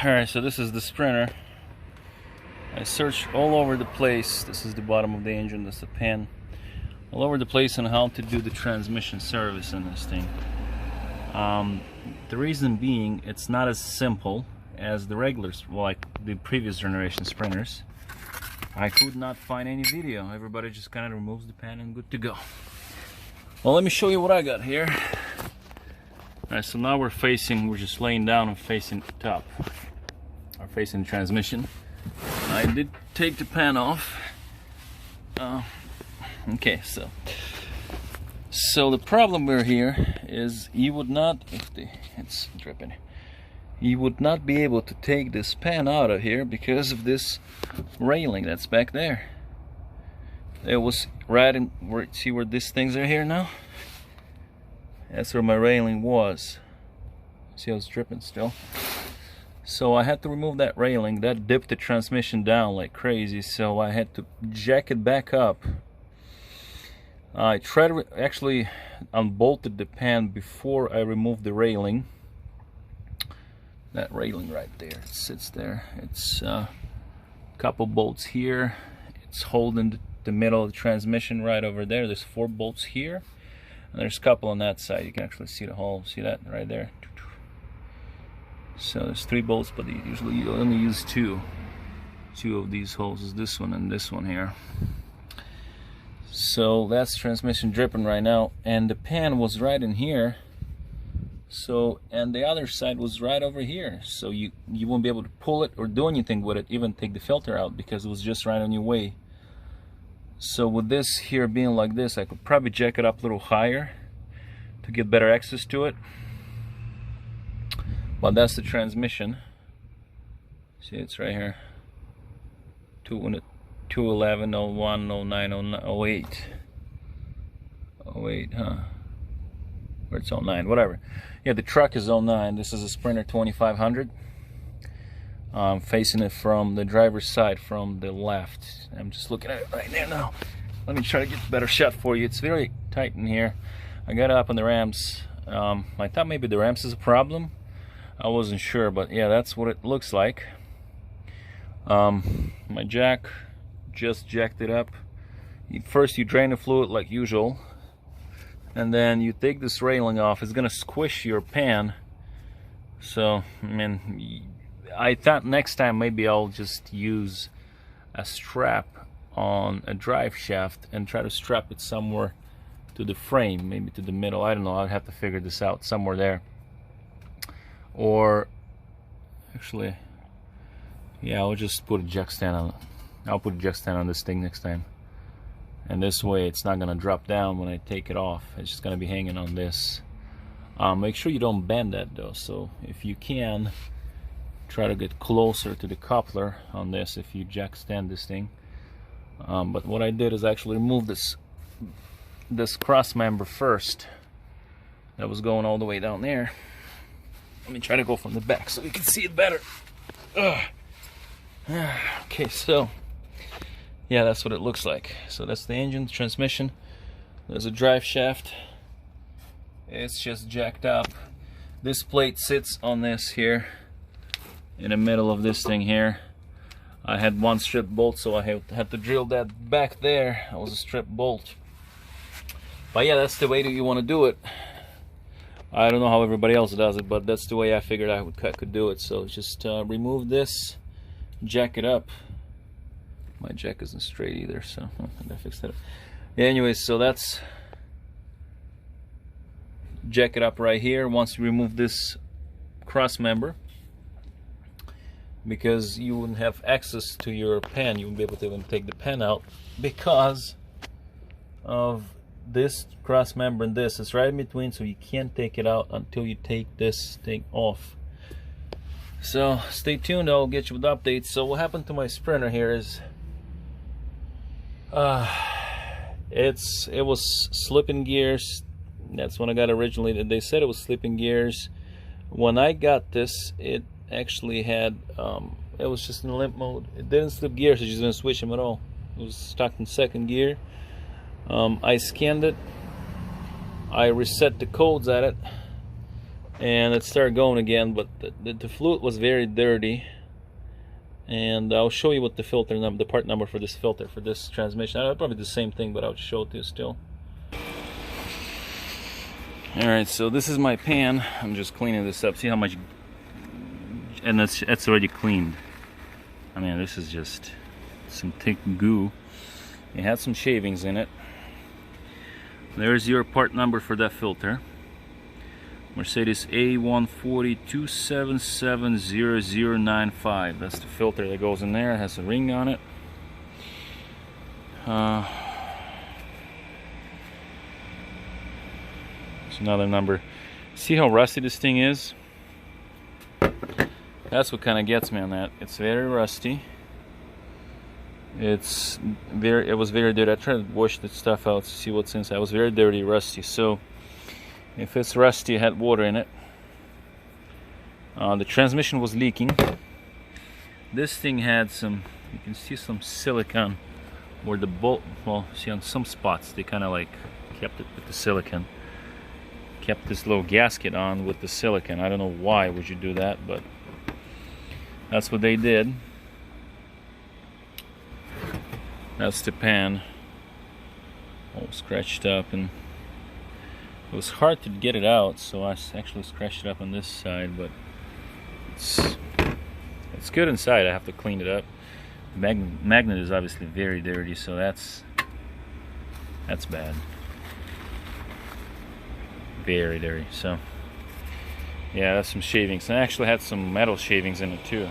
Alright, so this is the Sprinter. I searched all over the place. This is the bottom of the engine, this is the pan. All over the place on how to do the transmission service in this thing. The reason being, it's not as simple as the regulars, well, like the previous generation Sprinters. I could not find any video. Everybody just kind of removes the pan and good to go. Well, let me show you what I got here. Alright, so now we're just laying down and facing the top, or facing the transmission. I did take the pan off. Okay, so the problem we're here is you would not, it's dripping, you would not be able to take this pan out of here because of this railing that's back there. It was right in where, see where these things are here now? That's where my railing was. See how it's dripping still? So I had to remove that railing. That dipped the transmission down like crazy, so I had to jack it back up. I tried to actually unbolted the pan before I removed the railing. That railing right there, it sits there. It's a couple bolts here. It's holding the middle of the transmission right over there. There's 4 bolts here. And there's a couple on that side. You can actually see the hole. See that right there? So there's 3 bolts, but usually you only use 2. 2 of these holes is this one and this one here. So that's transmission dripping right now, and the pan was right in here. So, and the other side was right over here. So you won't be able to pull it or do anything with it, even take the filter out, because it was just right on your way. So with this here being like this, I could probably jack it up a little higher to get better access to it. But that's the transmission. See, it's right here. 211, 01, 09, 08. 08, huh? Or it's 09, whatever. Yeah, the truck is 09. This is a Sprinter 2500. Facing it from the driver's side, from the left. I'm just looking at it right there now. Let me try to get a better shot for you. It's very tight in here. I got it up on the ramps. I thought maybe the ramps is a problem. I wasn't sure, but yeah, that's what it looks like. My jack, just jacked it up. First you drain the fluid like usual, and then you take this railing off. It's gonna squish your pan. So, I mean, I thought next time maybe I'll just use a strap on a drive shaft and try to strap it somewhere to the frame, maybe to the middle. I don't know, I'll have to figure this out somewhere there. Or actually, yeah, I'll just put a jack stand on it. I'll put a jack stand on this thing next time, and this way it's not gonna drop down when I take it off. It's just gonna be hanging on this. Make sure you don't bend that though, so if you can, try to get closer to the coupler on this if you jack stand this thing. But what I did is actually remove this cross member first. That was going all the way down there. Let me try to go from the back so you can see it better. Okay, so yeah, that's what it looks like. So that's the engine, the transmission. There's a drive shaft. It's just jacked up. This plate sits on this here, in the middle of this thing here. I had 1 strip bolt, so I had to drill that back there. That was a strip bolt. But yeah, that's the way that you want to do it. I don't know how everybody else does it, but that's the way I figured I could do it. So just remove this, jack it up. My jack isn't straight either, so I gotta fix that up. Yeah, anyways, so that's, jack it up right here once you remove this cross member, because you wouldn't have access to your pan. You wouldn't be able to even take the pan out because of this cross member and this. It's right in between, so you can't take it out until you take this thing off. So stay tuned, I'll get you with updates. So what happened to my Sprinter here is it was slipping gears. That's when I got originally. They said it was slipping gears. When I got this, it actually had it was just in limp mode. It didn't slip gears, I just didn't switch them at all. It was stuck in 2nd gear. I scanned it, I reset the codes at it, and it started going again, but the fluid was very dirty. And I'll show you what the filter number, the part number for this filter for this transmission. Probably the same thing, but I'll show it to you still. Alright, so this is my pan. I'm just cleaning this up. See how much, and that's already cleaned. I mean, this is just some thick goo. It had some shavings in it. There's your part number for that filter. Mercedes A142770095. That's the filter that goes in there. It has a ring on it. It's another number. See how rusty this thing is? That's what kind of gets me on that. It's very rusty. It was very dirty. I tried to wash the stuff out to see what's inside. It was very dirty, rusty. So if it's rusty, it had water in it. The transmission was leaking. This thing had some, you can see some silicone where the bolt, well, see on some spots they kind of like kept it with the silicone. Kept this little gasket on with the silicone. I don't know why would you do that, but that's what they did. That's the pan, all scratched up, and it was hard to get it out, so I actually scratched it up on this side, but it's good inside. I have to clean it up. The magnet is obviously very dirty, so that's bad. Very dirty. So yeah, that's some shavings. And I actually had some metal shavings in it too.